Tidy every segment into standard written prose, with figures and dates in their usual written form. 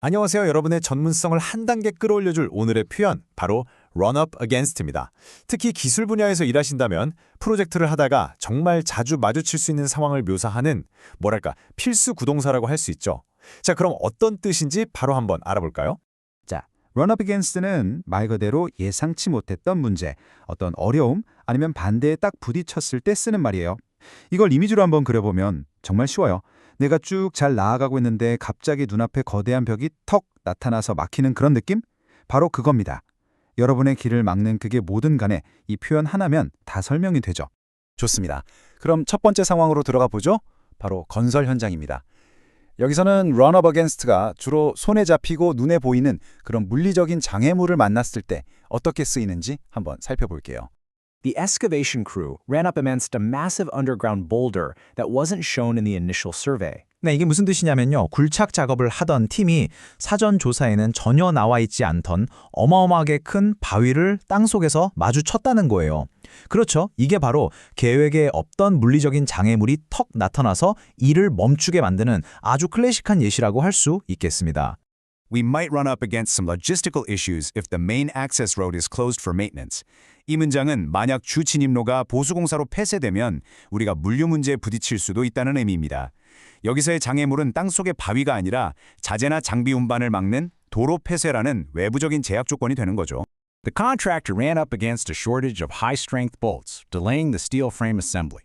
안녕하세요. 여러분의 전문성을 한 단계 끌어올려줄 오늘의 표현, 바로 run up against입니다. 특히 기술 분야에서 일하신다면 프로젝트를 하다가 정말 자주 마주칠 수 있는 상황을 묘사하는 필수 구동사라고 할 수 있죠. 자, 그럼 어떤 뜻인지 바로 한번 알아볼까요? 자, run up against는 말 그대로 예상치 못했던 문제, 어떤 어려움 아니면 반대에 딱 부딪혔을 때 쓰는 말이에요. 이걸 이미지로 한번 그려보면 정말 쉬워요. 내가 쭉 잘 나아가고 있는데 갑자기 눈앞에 거대한 벽이 턱 나타나서 막히는 그런 느낌? 바로 그겁니다. 여러분의 길을 막는 그게 뭐든 간에 이 표현 하나면 다 설명이 되죠. 좋습니다. 그럼 첫 번째 상황으로 들어가 보죠. 바로 건설 현장입니다. 여기서는 run up against가 주로 손에 잡히고 눈에 보이는 그런 물리적인 장애물을 만났을 때 어떻게 쓰이는지 한번 살펴볼게요. The excavation crew ran up against a massive underground boulder that wasn't shown in the initial survey. 네, 이게 무슨 뜻이냐면요. 굴착 작업을 하던 팀이 사전 조사에는 전혀 나와 있지 않던 어마어마하게 큰 바위를 땅속에서 마주쳤다는 거예요. 그렇죠. 이게 바로 계획에 없던 물리적인 장애물이 턱 나타나서 일을 멈추게 만드는 아주 클래식한 예시라고 할 수 있겠습니다. We might run up against some logistical issues if the main access road is closed for maintenance. 이 문장은 만약 주 진입로가 보수공사로 폐쇄되면 우리가 물류 문제에 부딪힐 수도 있다는 의미입니다. 여기서의 장애물은 땅속의 바위가 아니라 자재나 장비 운반을 막는 도로 폐쇄라는 외부적인 제약 조건이 되는 거죠. The contractor ran up against a shortage of high-strength bolts, delaying the steel frame assembly.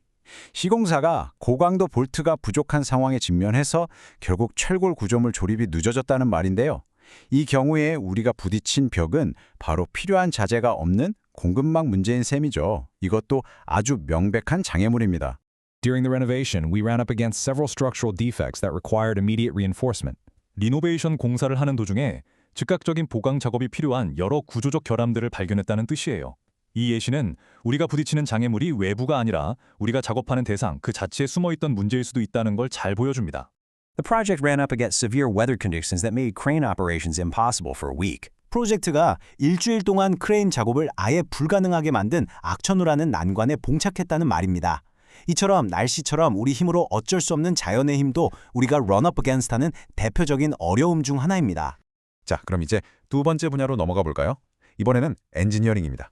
시공사가 고강도 볼트가 부족한 상황에 직면해서 결국 철골 구조물 조립이 늦어졌다는 말인데요. 이 경우에 우리가 부딪힌 벽은 바로 필요한 자재가 없는 공급망 문제인 셈이죠. 이것도 아주 명백한 장애물입니다. During the renovation, we ran up against several structural defects that required immediate reinforcement. 리노베이션 공사를 하는 도중에 즉각적인 보강 작업이 필요한 여러 구조적 결함들을 발견했다는 뜻이에요. 이 예시는 우리가 부딪히는 장애물이 외부가 아니라 우리가 작업하는 대상 그 자체에 숨어있던 문제일 수도 있다는 걸 잘 보여줍니다. The project ran up against severe weather conditions that made crane operations impossible for a week. 프로젝트가 일주일 동안 크레인 작업을 아예 불가능하게 만든 악천후라는 난관에 봉착했다는 말입니다. 이처럼 날씨처럼 우리 힘으로 어쩔 수 없는 자연의 힘도 우리가 run up against 하는 대표적인 어려움 중 하나입니다. 자, 그럼 이제 두 번째 분야로 넘어가 볼까요? 이번에는 엔지니어링입니다.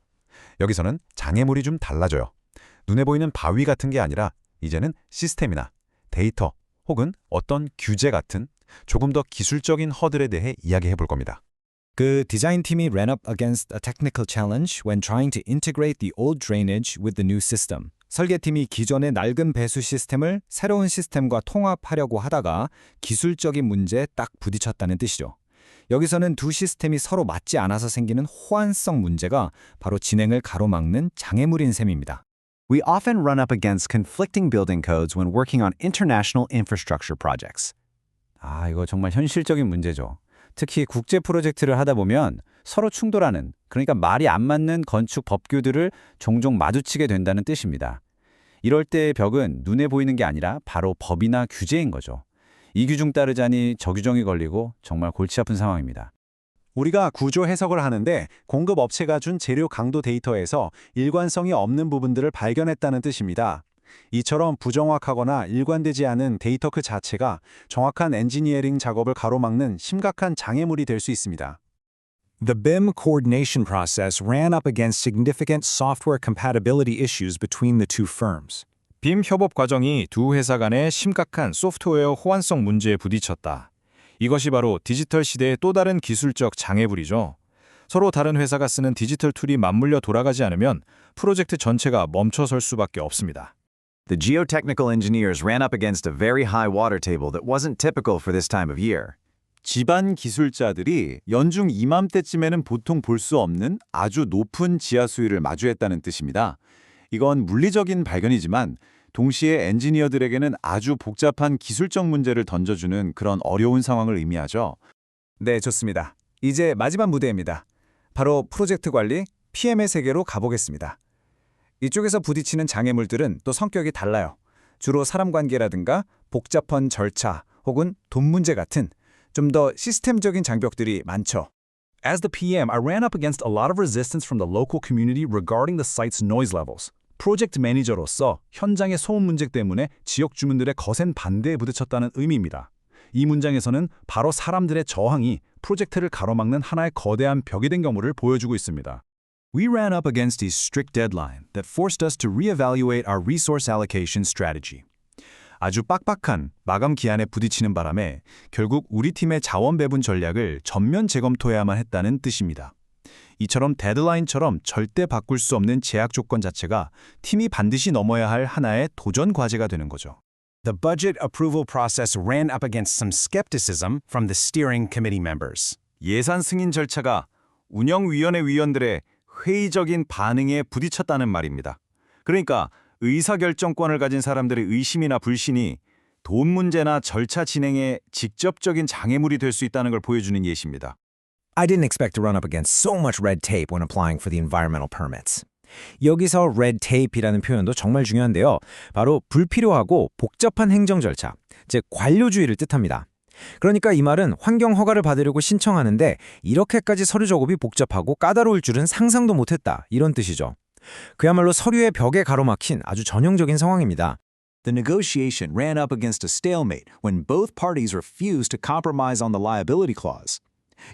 여기서는 장애물이 좀 달라져요. 눈에 보이는 바위 같은 게 아니라 이제는 시스템이나 데이터 혹은 어떤 규제 같은 조금 더 기술적인 허들에 대해 이야기해 볼 겁니다. 그 디자인팀이 ran up against a technical challenge when trying to integrate the old drainage with the new system. 설계팀이 기존의 낡은 배수 시스템을 새로운 시스템과 통합하려고 하다가 기술적인 문제에 딱 부딪혔다는 뜻이죠. 여기서는 두 시스템이 서로 맞지 않아서 생기는 호환성 문제가 바로 진행을 가로막는 장애물인 셈입니다. We often run up against conflicting building codes when working on international infrastructure projects. 이거 정말 현실적인 문제죠. 특히 국제 프로젝트를 하다 보면 서로 충돌하는, 그러니까 말이 안 맞는 건축 법규들을 종종 마주치게 된다는 뜻입니다. 이럴 때의 벽은 눈에 보이는 게 아니라 바로 법이나 규제인 거죠. 이 규정 따르자니 저 규정이 걸리고 정말 골치 아픈 상황입니다. 우리가 구조 해석을 하는데 공급 업체가 준 재료 강도 데이터에서 일관성이 없는 부분들을 발견했다는 뜻입니다. 이처럼 부정확하거나 일관되지 않은 데이터 그 자체가 정확한 엔지니어링 작업을 가로막는 심각한 장애물이 될 수 있습니다. The BIM coordination process ran up against significant software compatibility issues between the two firms. 빔 협업 과정이 두 회사 간의 심각한 소프트웨어 호환성 문제에 부딪혔다. 이것이 바로 디지털 시대의 또 다른 기술적 장애물이죠. 서로 다른 회사가 쓰는 디지털 툴이 맞물려 돌아가지 않으면 프로젝트 전체가 멈춰설 수밖에 없습니다. The geotechnical engineers ran up against a very high water table that wasn't typical for this time of year. 지반 기술자들이 연중 이맘때쯤에는 보통 볼 수 없는 아주 높은 지하 수위를 마주했다는 뜻입니다. 이건 물리적인 발견이지만 동시에 엔지니어들에게는 아주 복잡한 기술적 문제를 던져주는 그런 어려운 상황을 의미하죠. 네, 좋습니다. 이제 마지막 무대입니다. 바로 프로젝트 관리, PM의 세계로 가보겠습니다. 이쪽에서 부딪히는 장애물들은 또 성격이 달라요. 주로 사람 관계라든가 복잡한 절차 혹은 돈 문제 같은 좀 더 시스템적인 장벽들이 많죠. As the PM, I ran up against a lot of resistance from the local community regarding the site's noise levels. 프로젝트 매니저로서 현장의 소음 문제 때문에 지역 주민들의 거센 반대에 부딪혔다는 의미입니다. 이 문장에서는 바로 사람들의 저항이 프로젝트를 가로막는 하나의 거대한 벽이 된 경우를 보여주고 있습니다. We ran up against a strict deadline that forced us to reevaluate our resource allocation strategy. 아주 빡빡한 마감 기한에 부딪히는 바람에 결국 우리 팀의 자원 배분 전략을 전면 재검토해야만 했다는 뜻입니다. 이처럼 데드라인처럼 절대 바꿀 수 없는 제약 조건 자체가 팀이 반드시 넘어야 할 하나의 도전 과제가 되는 거죠. The budget approval process ran up against some skepticism from the steering committee members. 예산 승인 절차가 운영위원회 위원들의 회의적인 반응에 부딪혔다는 말입니다. 그러니까 의사결정권을 가진 사람들의 의심이나 불신이 돈 문제나 절차 진행에 직접적인 장애물이 될 수 있다는 걸 보여주는 예시입니다. I didn't expect to run up against so much red tape when applying for the environmental permits. 여기서 red tape이라는 표현도 정말 중요한데요. 바로 불필요하고 복잡한 행정 절차, 즉 관료주의를 뜻합니다. 그러니까 이 말은 환경 허가를 받으려고 신청하는데 이렇게까지 서류 작업이 복잡하고 까다로울 줄은 상상도 못했다, 이런 뜻이죠. 그야말로 서류의 벽에 가로막힌 아주 전형적인 상황입니다. The negotiation ran up against a stalemate when both parties refused to compromise on the liability clause.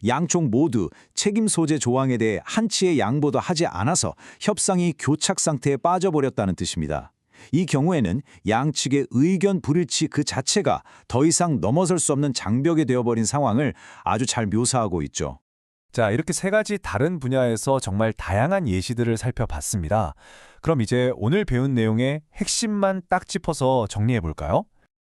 양쪽 모두 책임 소재 조항에 대해 한치의 양보도 하지 않아서 협상이 교착 상태에 빠져버렸다는 뜻입니다. 이 경우에는 양측의 의견 불일치 그 자체가 더 이상 넘어설 수 없는 장벽이 되어버린 상황을 아주 잘 묘사하고 있죠. 자, 이렇게 세 가지 다른 분야에서 정말 다양한 예시들을 살펴봤습니다. 그럼 이제 오늘 배운 내용의 핵심만 딱 짚어서 정리해 볼까요?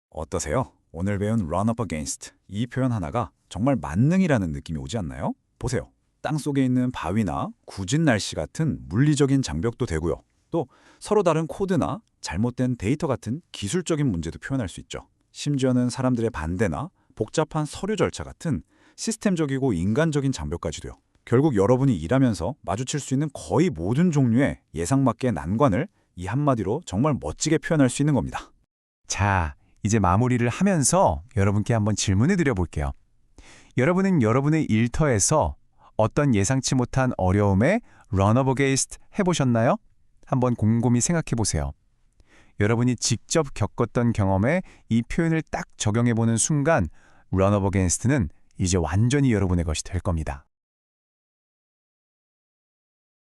어떠세요? 오늘 배운 run up against 이 표현 하나가 정말 만능이라는 느낌이 오지 않나요? 보세요. 땅속에 있는 바위나 굳은 날씨 같은 물리적인 장벽도 되고요. 또 서로 다른 코드나 잘못된 데이터 같은 기술적인 문제도 표현할 수 있죠. 심지어는 사람들의 반대나 복잡한 서류 절차 같은 시스템적이고 인간적인 장벽까지도요. 결국 여러분이 일하면서 마주칠 수 있는 거의 모든 종류의 예상밖의 난관을 이 한마디로 정말 멋지게 표현할 수 있는 겁니다. 자, 이제 마무리를 하면서 여러분께 한번 질문을 드려볼게요. 여러분은 여러분의 일터에서 어떤 예상치 못한 어려움에 run up against 해보셨나요? 한번 곰곰이 생각해 보세요. 여러분이 직접 겪었던 경험에 이 표현을 딱 적용해보는 순간 run up against는 이제 완전히 여러분의 것이 될 겁니다.